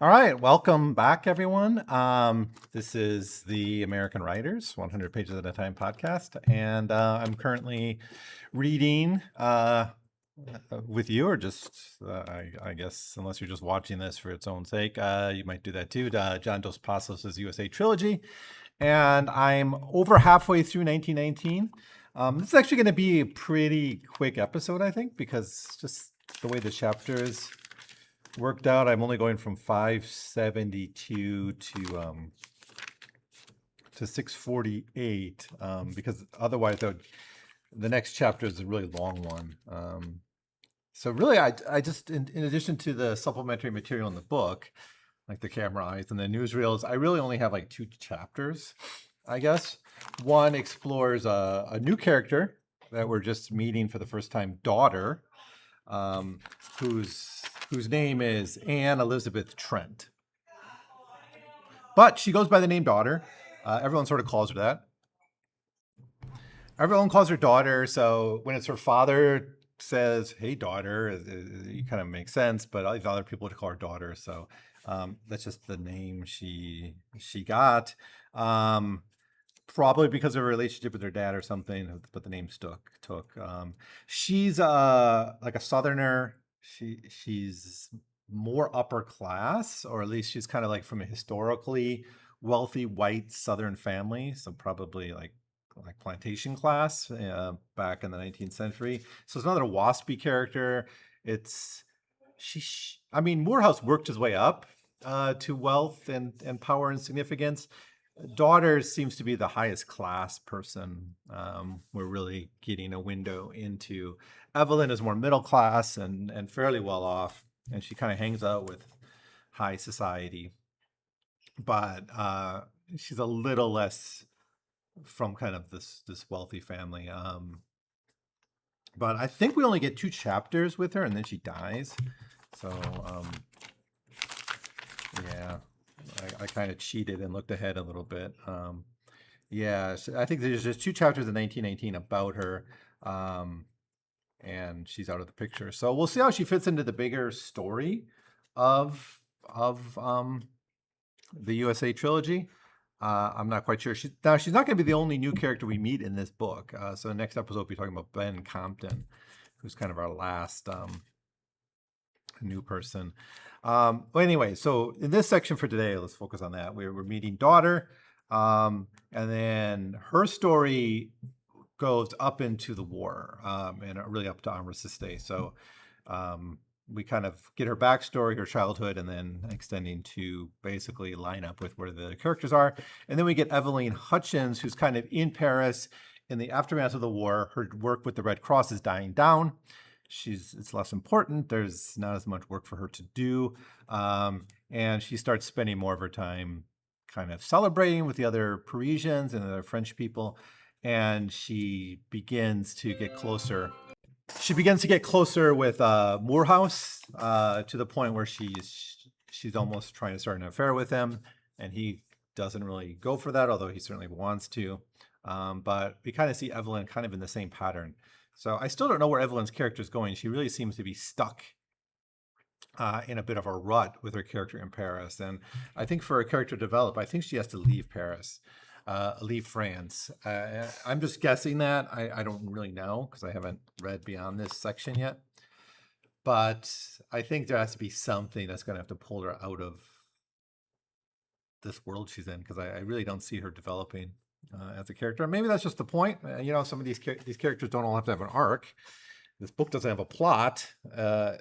All right, welcome back, everyone. This is the American Writers 100 Pages at a Time podcast, and I'm currently reading with you, or just, I guess, unless you're just watching this for its own sake, you might do that too. John Dos Passos' U.S.A. Trilogy, and I'm over halfway through 1919. This is actually going to be a pretty quick episode, I think, because just the way the chapters worked out. I'm only going from 572 to 648 because otherwise the next chapter is a really long one. So really, I just in addition to the supplementary material in the book, like the camera eyes and the newsreels, I really only have like two chapters, I guess. One explores a new character that we're just meeting for the first time, daughter, um, whose name is Anne Elizabeth Trent. But she goes by the name daughter. Everyone sort of calls her that. Everyone calls her daughter. So when it's her father says, "Hey, daughter," it kind of makes sense. But other people would call her daughter. So that's just the name she got. Probably because of her relationship with her dad or something, but the name took. She's like a Southerner. She's more upper class, or at least she's kind of like from a historically wealthy white Southern family, so probably like plantation class back in the 19th century. So it's another waspy character. It's I mean, Morehouse worked his way up to wealth and power and significance. Daughter seems to be the highest class person. We're really getting a window into. Eveline is more middle class and fairly well off, and she kind of hangs out with high society, but she's a little less from kind of this wealthy family. But I think we only get two chapters with her, and then she dies. So yeah, I kind of cheated and looked ahead a little bit. Yeah, so I think there's just two chapters in 1919 about her, um, and she's out of the picture. So we'll see how she fits into the bigger story of the USA trilogy. I'm not quite sure. She's not going to be the only new character we meet in this book. So the next episode we'll be talking about Ben Compton, who's kind of our last new person. Well, anyway, so in this section for today, let's focus on that. We're meeting daughter, and then her story goes up into the war and really up to Armistice. So we kind of get her backstory, her childhood, and then extending to basically line up with where the characters are. And then we get Eveline Hutchins, who's kind of in Paris in the aftermath of the war. Her work with the Red Cross is dying down. It's less important. There's not as much work for her to do. And she starts spending more of her time kind of celebrating with the other Parisians and the other French people. And she begins to get closer with Morehouse to the point where she's almost trying to start an affair with him, and he doesn't really go for that, although he certainly wants to. But we kind of see Eveline kind of in the same pattern. So I still don't know where Eveline's character is going. She really seems to be stuck in a bit of a rut with her character in Paris, and I think for a character to develop, I think she has to leave Paris. Leave France. I'm just guessing that. I don't really know because I haven't read beyond this section yet. But I think there has to be something that's going to have to pull her out of this world she's in, because I really don't see her developing as a character. Maybe that's just the point. Some of these characters don't all have to have an arc. This book doesn't have a plot.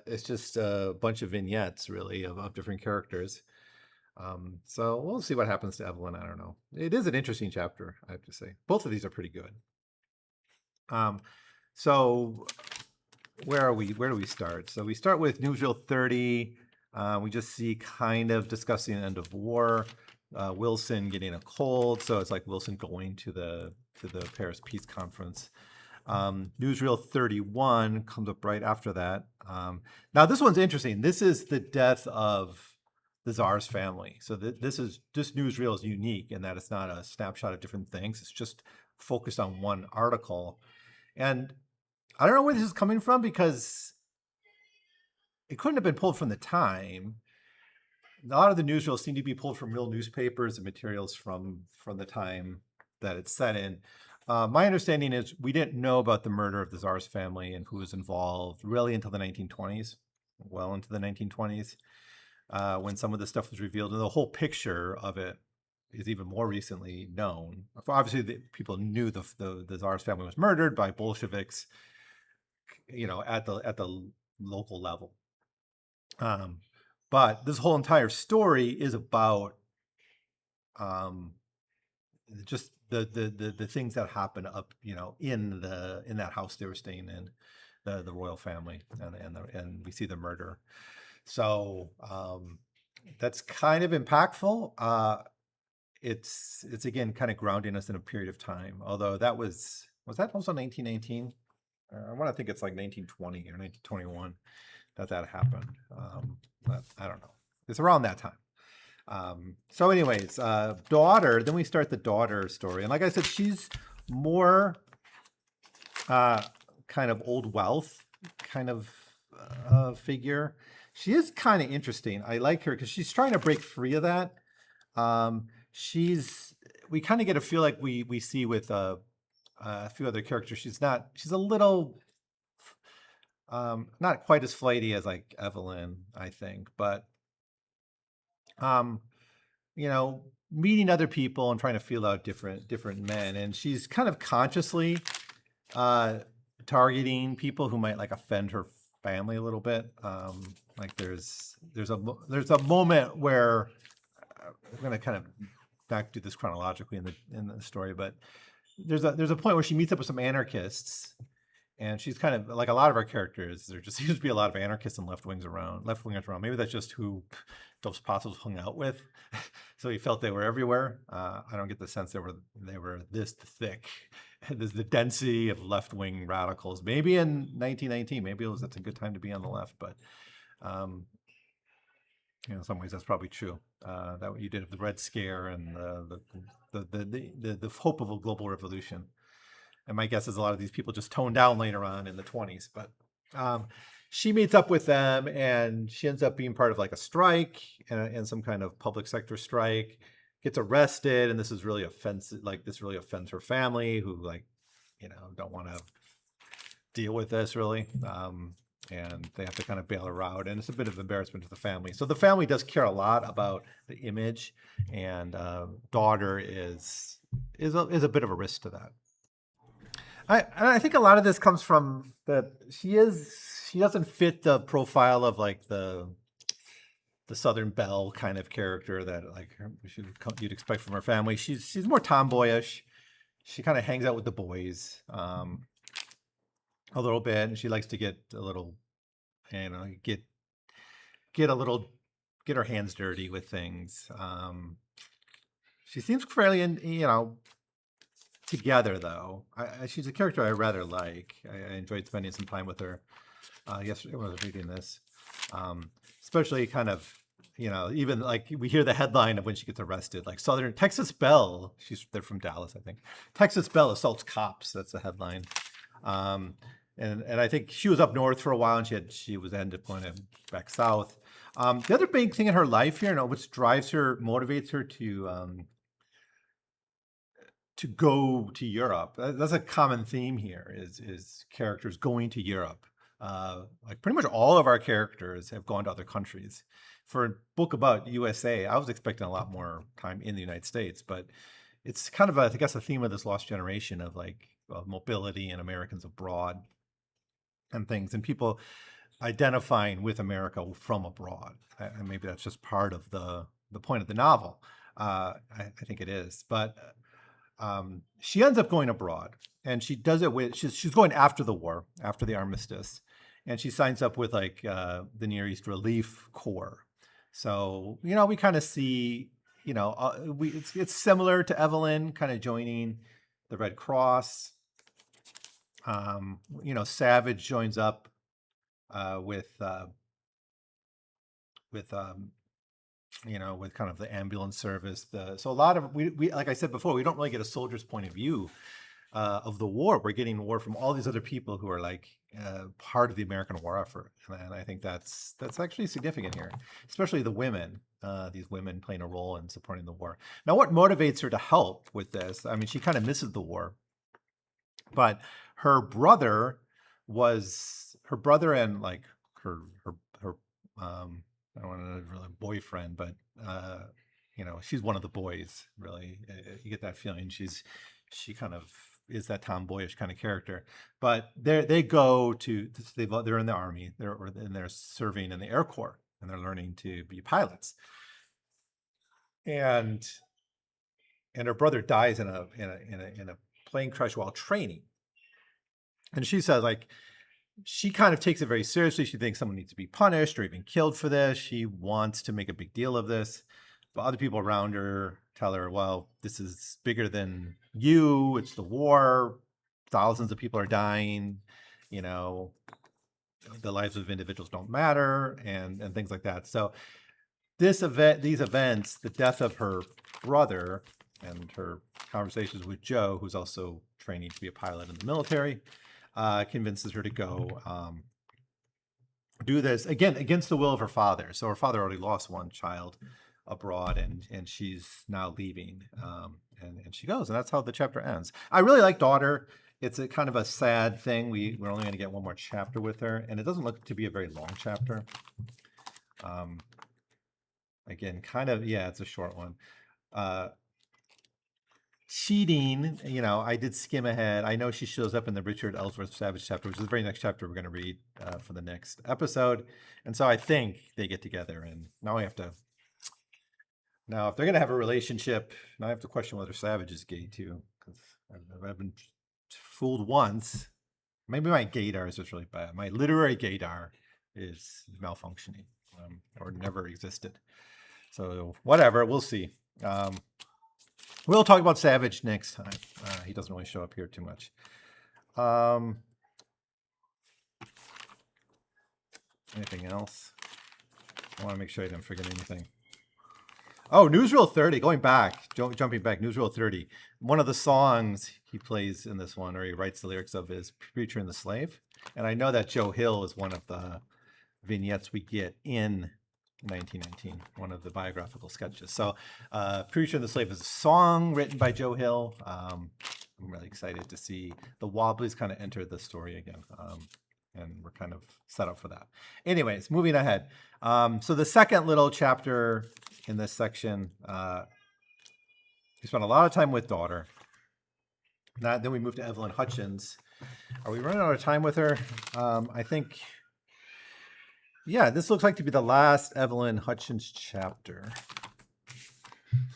It's just a bunch of vignettes, really, of different characters. So we'll see what happens to Eveline. I don't know. It is an interesting chapter, I have to say. Both of these are pretty good. So where are we? Where do we start? So we start with newsreel 30. We just see kind of discussing the end of war. Wilson getting a cold, so it's like Wilson going to the Paris Peace Conference. Newsreel 31 comes up right after that. Now this one's interesting. This is the death of the Tsar's family. So this newsreel is unique in that it's not a snapshot of different things. It's just focused on one article. And I don't know where this is coming from, because it couldn't have been pulled from the time. a lot of the newsreels seem to be pulled from real newspapers and materials from the time that it's set in. My understanding is we didn't know about the murder of the Tsar's family and who was involved really until the 1920s, well into the 1920s, when some of this stuff was revealed, and the whole picture of it is even more recently known. Obviously, people knew the Tsar's family was murdered by Bolsheviks, at the local level. Um, but this whole entire story is about um, just the things that happen up, in that house they were staying in, the royal family, and we see the murder. So that's kind of impactful. It's again kind of grounding us in a period of time. Although was that also 1919? I want to think it's like 1920 or 1921 that happened. But I don't know. It's around that time. So, anyways, daughter. Then we start the daughter story, and like I said, she's more uh, kind of old wealth kind of figure. She is kind of interesting. I like her because she's trying to break free of that. She's we kind of get a feel like we see with a few other characters. She's a little not quite as flighty as like Eveline, I think, but um, meeting other people and trying to feel out different men, and she's kind of consciously uh, targeting people who might like offend her family a little bit. Like there's a moment where I'm going to kind of not do this chronologically in the story, but there's a point where she meets up with some anarchists, and she's kind of like a lot of our characters. There just seems to be a lot of anarchists and left wingers around. Maybe that's just who Dos Passos hung out with, so he felt they were everywhere. I don't get the sense they were this thick. There's the density of left wing radicals. Maybe in 1919, maybe that's a good time to be on the left, but um, in some ways that's probably true. That what you did of the Red Scare and the hope of a global revolution. And my guess is a lot of these people just toned down later on in the 20s. But um, she meets up with them, and she ends up being part of like a strike and some kind of public sector strike. Gets arrested, and this is really offensive. Like this really offends her family, who like don't want to deal with this really. And they have to kind of bail her out, and it's a bit of embarrassment to the family. So the family does care a lot about the image, and daughter is a bit of a risk to that. I think a lot of this comes from that she doesn't fit the profile of like the Southern Belle kind of character that like you'd expect from her family. She's more tomboyish. She kind of hangs out with the boys a little bit, and she likes to get a little, get a little get her hands dirty with things. She seems fairly together though. She's a character I rather like. I enjoyed spending some time with her yesterday when I was reading this, especially kind of even like we hear the headline of when she gets arrested, like Southern Texas Belle. They're from Dallas, I think. Texas Belle assaults cops. That's the headline. Um, and I think she was up north for a while, and she was ended up going back south. The other big thing in her life here, which drives her, motivates her to go to Europe. That's a common theme here. Is characters going to Europe. Like pretty much all of our characters have gone to other countries. For a book about USA, I was expecting a lot more time in the United States, but it's kind of I guess a theme of this lost generation of like mobility and Americans abroad and things, and people identifying with America from abroad. And maybe that's just part of the point of the novel. I think it is, but she ends up going abroad, and she does it with she's going after the war, after the armistice, and she signs up with like the Near East Relief Corps. So we kind of see it's similar to Eveline kind of joining the Red Cross. Savage joins up with kind of the ambulance service. So a lot of we like I said before, we don't really get a soldier's point of view of the war. We're getting war from all these other people who are like part of the American war effort, and I think that's actually significant here, especially the women. These women playing a role in supporting the war. Now, what motivates her to help with this? I mean, she kind of misses the war, but her brother her brother and like her I don't want to really boyfriend, but uh, she's one of the boys. Really, you get that feeling. She kind of is that tomboyish kind of character. But they go to they're in the army. They're serving in the Air Corps, and they're learning to be pilots. And her brother dies in a plane crash while training. And she says, like, she kind of takes it very seriously. She thinks someone needs to be punished or even killed for this. She wants to make a big deal of this. But other people around her tell her, well, this is bigger than you. It's the war. Thousands of people are dying. You know, the lives of individuals don't matter, and things like that. So these events, the death of her brother and her conversations with Joe, who's also training to be a pilot in the military, convinces her to go do this again against the will of her father. So her father already lost one child abroad, and she's now leaving, and she goes, and that's how the chapter ends. I really like Daughter. It's a kind of a sad thing. We're only going to get one more chapter with her, and it doesn't look to be a very long chapter. Again, kind of, yeah, it's a short one. Cheating, I did skim ahead. I know she shows up in the Richard Ellsworth Savage chapter, which is the very next chapter we're going to read for the next episode. And so I think they get together, and now if they're going to have a relationship, now I have to question whether Savage is gay too, because I've been fooled once. Maybe my gaydar is just really bad. My literary gaydar is malfunctioning or never existed. So whatever, we'll see. We'll talk about Savage next time. He doesn't really show up here too much. Anything else? I want to make sure I didn't forget anything. Oh, Newsreel 30, going back, jumping back, Newsreel 30. One of the songs he plays in this one, or he writes the lyrics of, is Preacher and the Slave. And I know that Joe Hill is one of the vignettes we get in 1919, one of the biographical sketches. So Preacher and the Slave is a song written by Joe Hill. I'm really excited to see the Wobblies kind of enter the story again. And we're kind of set up for that. Anyways, moving ahead. So the second little chapter in this section, we spent a lot of time with Daughter. Then we moved to Eveline Hutchins. Are we running out of time with her? I think, yeah, this looks like to be the last Eveline Hutchins chapter.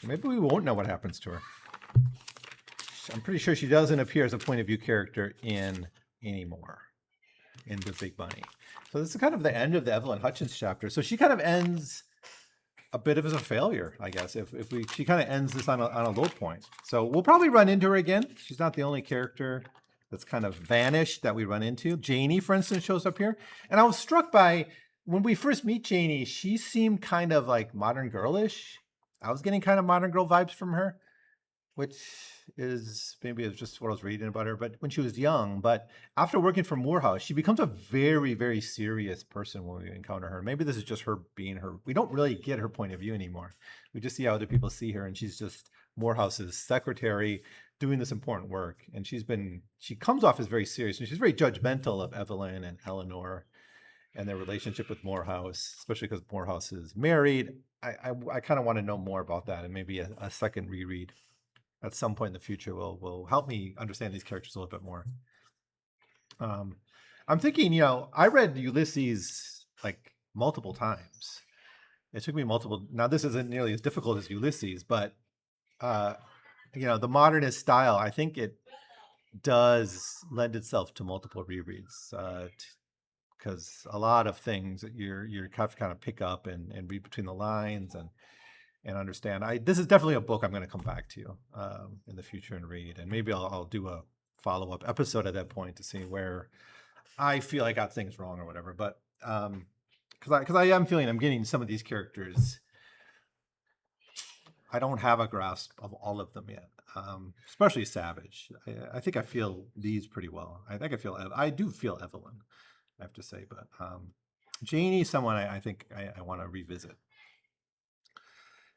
So maybe we won't know what happens to her. I'm pretty sure she doesn't appear as a point of view character anymore in The Big Bunny. So this is kind of the end of the Eveline Hutchins chapter. So she kind of ends a bit of as a failure, I guess. She kind of ends this on a low point. So we'll probably run into her again. She's not the only character that's kind of vanished that we run into. Janie, for instance, shows up here. And I was struck by, when we first meet Janie, she seemed kind of like modern girlish. I was getting kind of modern girl vibes from her, which is maybe it's just what I was reading about her, but when she was young. But after working for Morehouse, she becomes a very, very serious person when we encounter her. Maybe this is just her being her. We don't really get her point of view anymore. We just see how other people see her, and she's just Morehouse's secretary doing this important work. And she comes off as very serious, and she's very judgmental of Evelyn and Eleanor and their relationship with Morehouse, especially because Morehouse is married. I kind of want to know more about that, and maybe a second reread at some point in the future will help me understand these characters a little bit more. I'm thinking, I read Ulysses like multiple times. It took me multiple. Now this isn't nearly as difficult as Ulysses, but the modernist style, I think it does lend itself to multiple rereads, because a lot of things that you have to kind of pick up and read between the lines and understand. This is definitely a book I'm going to come back to in the future and read, and maybe I'll do a follow-up episode at that point to see where I feel I got things wrong or whatever. But because I am feeling I'm getting some of these characters, I don't have a grasp of all of them yet. especially Savage. I think I feel these pretty well. I think I do feel Evelyn, I have to say, but Janie, someone I think I want to revisit.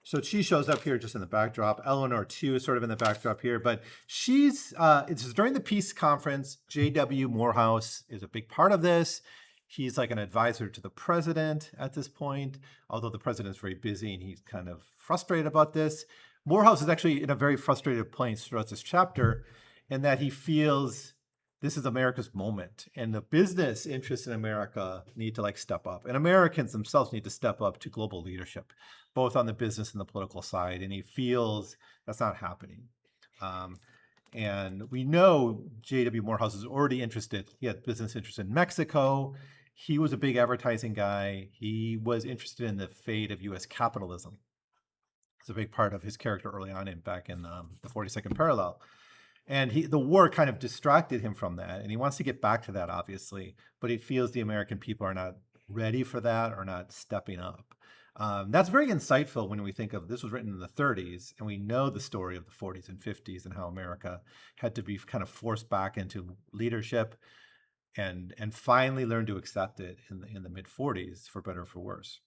So she shows up here just in the backdrop. Eleanor too is sort of in the backdrop here, but it's during the peace conference. J.W. Morehouse is a big part of this. He's like an advisor to the president at this point, although the president's very busy and he's kind of frustrated about this. Morehouse is actually in a very frustrated place throughout this chapter, in that he feels this is America's moment, and the business interests in America need to like step up, and Americans themselves need to step up to global leadership, both on the business and the political side. And he feels that's not happening. And we know J.W. Morehouse is already interested. He had business interests in Mexico. He was a big advertising guy. He was interested in the fate of U.S. capitalism. It's a big part of his character early on back in the 42nd Parallel. And the war kind of distracted him from that. And he wants to get back to that, obviously. But he feels the American people are not ready for that or not stepping up. That's very insightful when we think of this was written in the 30s, and we know the story of the 40s and 50s and how America had to be kind of forced back into leadership and finally learn to accept it in the mid 40s, for better or for worse.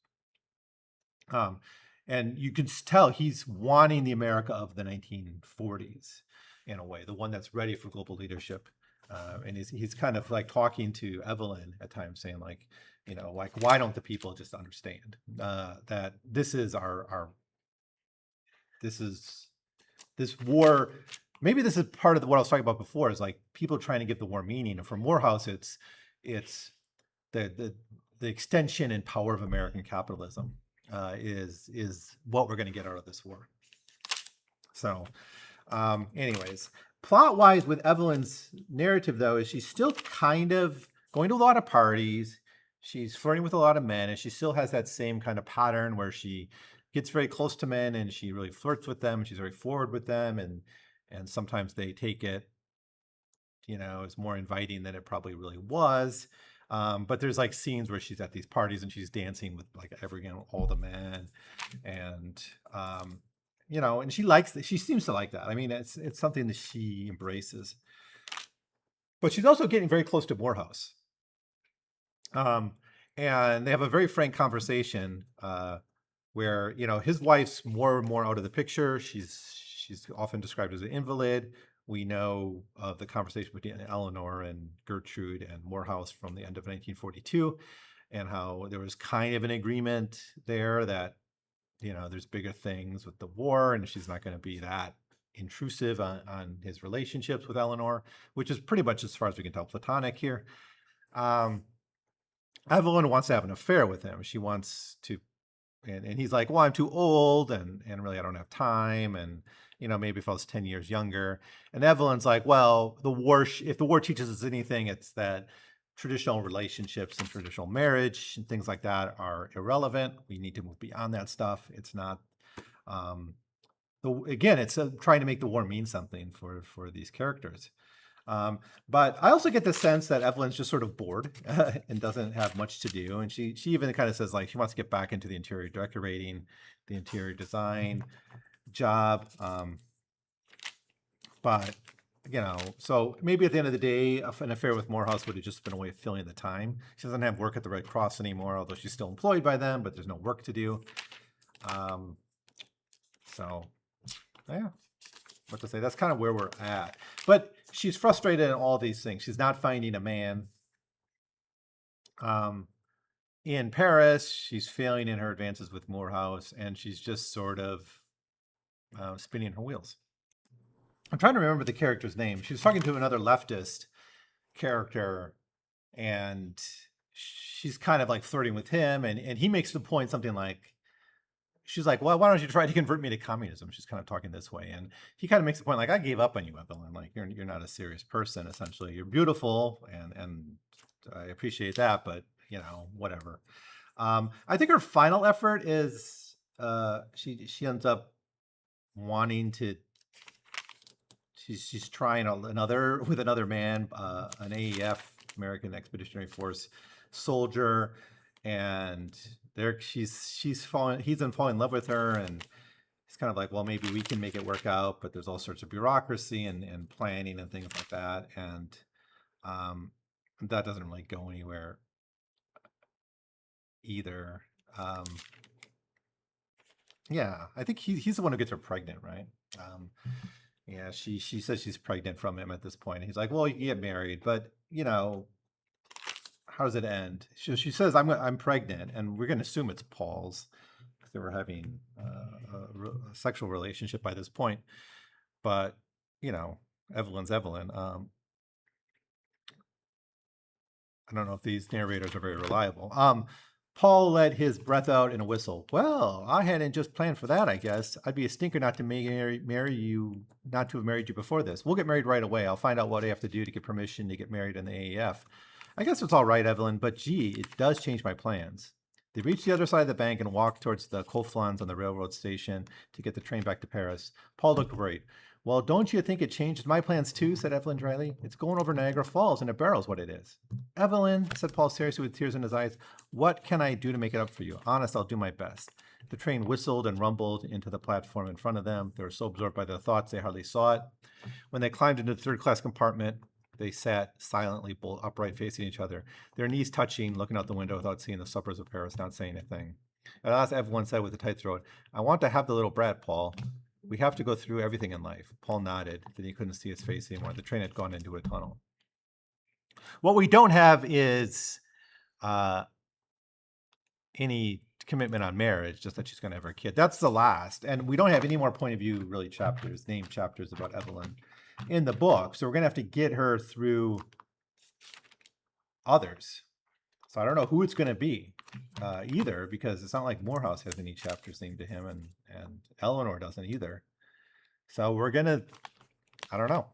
And you can tell he's wanting the America of the 1940s in a way, the one that's ready for global leadership. And he's kind of like talking to Evelyn at times, saying like, like, why don't the people just understand that this is this war? Maybe this is part of what I was talking about before, is like people trying to give the war meaning. And for Morehouse, it's the extension and power of American capitalism is what we're going to get out of this war. So, anyways, plot-wise with Evelyn's narrative, though, is she's still kind of going to a lot of parties. She's flirting with a lot of men, and she still has that same kind of pattern where she gets very close to men and she really flirts with them. She's very forward with them, and sometimes they take it, as more inviting than it probably really was. But there's like scenes where she's at these parties and she's dancing with like all the men, and and she seems to like that. I mean, it's something that she embraces. But she's also getting very close to Morehouse. And they have a very frank conversation where, his wife's more and more out of the picture. She's often described as an invalid. We know of the conversation between Eleanor and Gertrude and Morehouse from the end of 1942, and how there was kind of an agreement there that, there's bigger things with the war, and she's not going to be that intrusive on his relationships with Eleanor, which is pretty much, as far as we can tell, platonic here. Evelyn wants to have an affair with him. She wants to, and he's like, well, I'm too old, and really I don't have time, and maybe if I was 10 years younger. And Evelyn's like, well, if the war teaches us anything, it's that traditional relationships and traditional marriage and things like that are irrelevant. We need to move beyond that stuff. It's not, it's trying to make the war mean something for these characters. But I also get the sense that Evelyn's just sort of bored and doesn't have much to do. And she even kind of says like she wants to get back into the interior decorating, the interior design job. But so maybe at the end of the day, an affair with Morehouse would have just been a way of filling the time. She doesn't have work at the Red Cross anymore, although she's still employed by them, but there's no work to do. So yeah, what to say? That's kind of where we're at. But she's frustrated in all these things. She's not finding a man. In Paris, she's failing in her advances with Morehouse, and she's just sort of spinning her wheels. I'm trying to remember the character's name. She was talking to another leftist character, and she's kind of like flirting with him, and he makes the point something like, she's like, well, why don't you try to convert me to communism? She's kind of talking this way. And he kind of makes the point like, I gave up on you, Evelyn. Like, you're not a serious person, essentially. You're beautiful, and I appreciate that, but, whatever. I think her final effort is she ends up wanting to, she's trying with another man, an AEF, American Expeditionary Force soldier, and he's falling in love with her, and he's kind of like, well, maybe we can make it work out, but there's all sorts of bureaucracy and planning and things like that. And um, that doesn't really go anywhere either. Um, yeah, I think he's the one who gets her pregnant, right? Um, yeah, she says she's pregnant from him at this point. He's like, well, you can get married, but how does it end? She says, I'm pregnant, and we're going to assume it's Paul's because they were having a sexual relationship by this point. But Evelyn's Evelyn. I don't know if these narrators are very reliable. Paul let his breath out in a whistle. Well, I hadn't just planned for that, I guess. I'd be a stinker not to marry you, not to have married you before this. We'll get married right away. I'll find out what I have to do to get permission to get married in the AEF. I guess it's all right, Evelyn, but gee, it does change my plans. They reached the other side of the bank and walked towards the Conflans on the railroad station to get the train back to Paris. Paul looked worried. Well, don't you think it changes my plans too? Said Evelyn dryly. It's going over Niagara Falls in a barrel's what it is. Evelyn, said Paul seriously with tears in his eyes, what can I do to make it up for you? Honest, I'll do my best. The train whistled and rumbled into the platform in front of them. They were so absorbed by their thoughts they hardly saw it. When they climbed into the third-class compartment, they sat silently, bolt upright, facing each other, their knees touching, looking out the window without seeing the suburbs of Paris, not saying a thing. At last, Evelyn said with a tight throat, I want to have the little brat, Paul. We have to go through everything in life. Paul nodded. Then he couldn't see his face anymore. The train had gone into a tunnel. What we don't have is any commitment on marriage, just that she's going to have her kid. That's the last. And we don't have any more point of view, really, named chapters about Evelyn in the book. So we're going to have to get her through others. So I don't know who it's going to be either, because it's not like Morehouse has any chapters named to him, and Eleanor doesn't either. So we're going to, I don't know.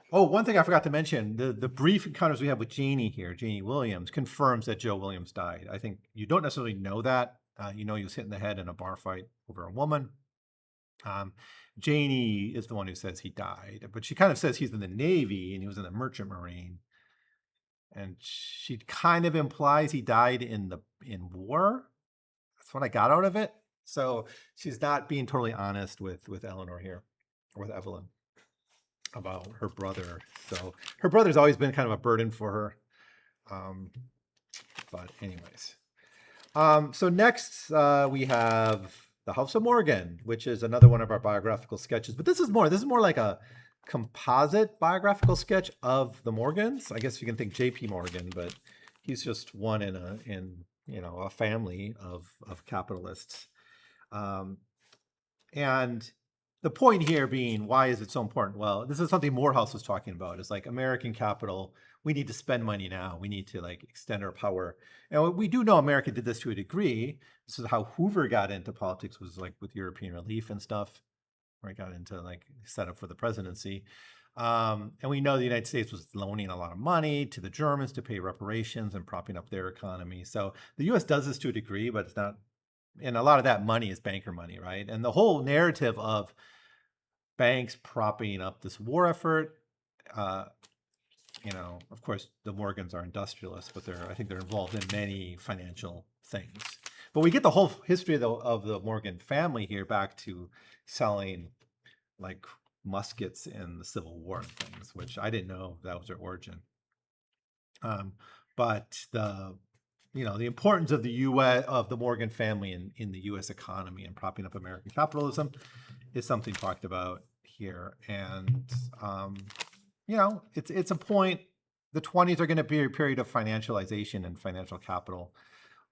One thing I forgot to mention, the brief encounters we have with Janie here, Janie Williams, confirms that Joe Williams died. I think you don't necessarily know that. He was hit in the head in a bar fight over a woman. Janie is the one who says he died, but she kind of says he's in the Navy and he was in the Merchant Marine. And she kind of implies he died in war. That's what I got out of it. So she's not being totally honest with Eleanor here, or with Evelyn, about her brother. So her brother's always been kind of a burden for her. But anyways. So next we have The House of Morgan, which is another one of our biographical sketches. But this is more like a composite biographical sketch of the Morgans. I guess you can think J.P. Morgan, but he's just one in a family of capitalists. And the point here being, why is it so important? Well, this is something Morehouse was talking about. It's like American capital. We need to spend money now. We need to extend our power. And we do know America did this to a degree. This is how Hoover got into politics, was with European relief and stuff, where he got into set up for the presidency. And we know the United States was loaning a lot of money to the Germans to pay reparations and propping up their economy. So the U.S. does this to a degree, but it's not. And a lot of that money is banker money, right? And the whole narrative of banks propping up this war effort, of course, the Morgans are industrialists, but I think they're involved in many financial things. But we get the whole history of the Morgan family here back to selling muskets in the Civil War and things, which I didn't know that was their origin. But the importance of the U.S. of the Morgan family in the U.S. economy and propping up American capitalism is something talked about here. And it's a point. The 20s are going to be a period of financialization and financial capital,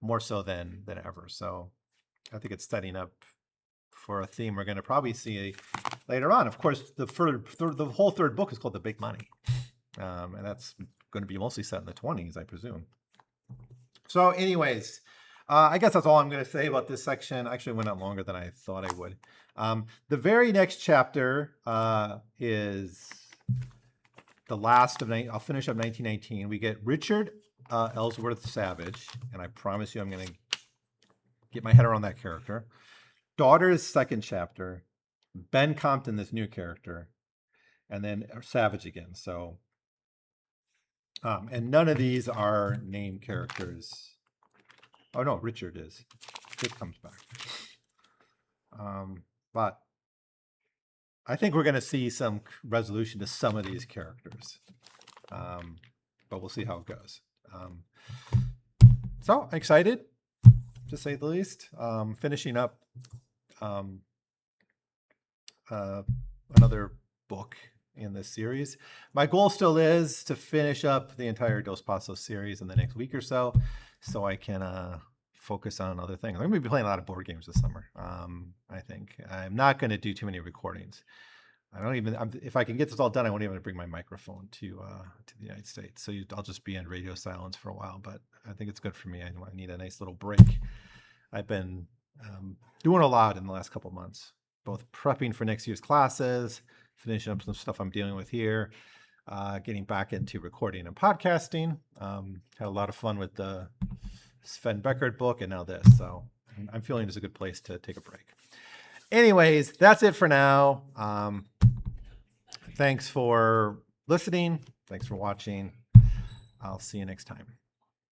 more so than ever. So I think it's setting up for a theme we're going to probably see later on. Of course, the whole third book is called The Big Money, and that's going to be mostly set in the 20s, I presume. So anyways, I guess that's all I'm going to say about this section. Actually, it went out longer than I thought I would. The very next chapter is the last of, I'll finish up 1919. We get Richard Ellsworth Savage, and I promise you I'm going to get my head around that character. Daughter's second chapter, Ben Compton, this new character, and then Savage again. So, and none of these are named characters. Oh no, Richard is. It comes back. But I think we're going to see some resolution to some of these characters. But we'll see how it goes. So excited, to say the least. Finishing up another book in this series. My goal still is to finish up the entire Dos Passos series in the next week or so I can focus on other things. I'm going to be playing a lot of board games this summer. I think I'm not going to do too many recordings. If I can get this all done, I won't even bring my microphone to the United States. So I'll just be in radio silence for a while, but I think it's good for me. I need a nice little break. I've been doing a lot in the last couple of months, both prepping for next year's classes, finishing up some stuff I'm dealing with here, getting back into recording and podcasting. Had a lot of fun with the Sven Beckert book and now this. So I'm feeling it's a good place to take a break. Anyways, that's it for now. Thanks for listening. Thanks for watching. I'll see you next time.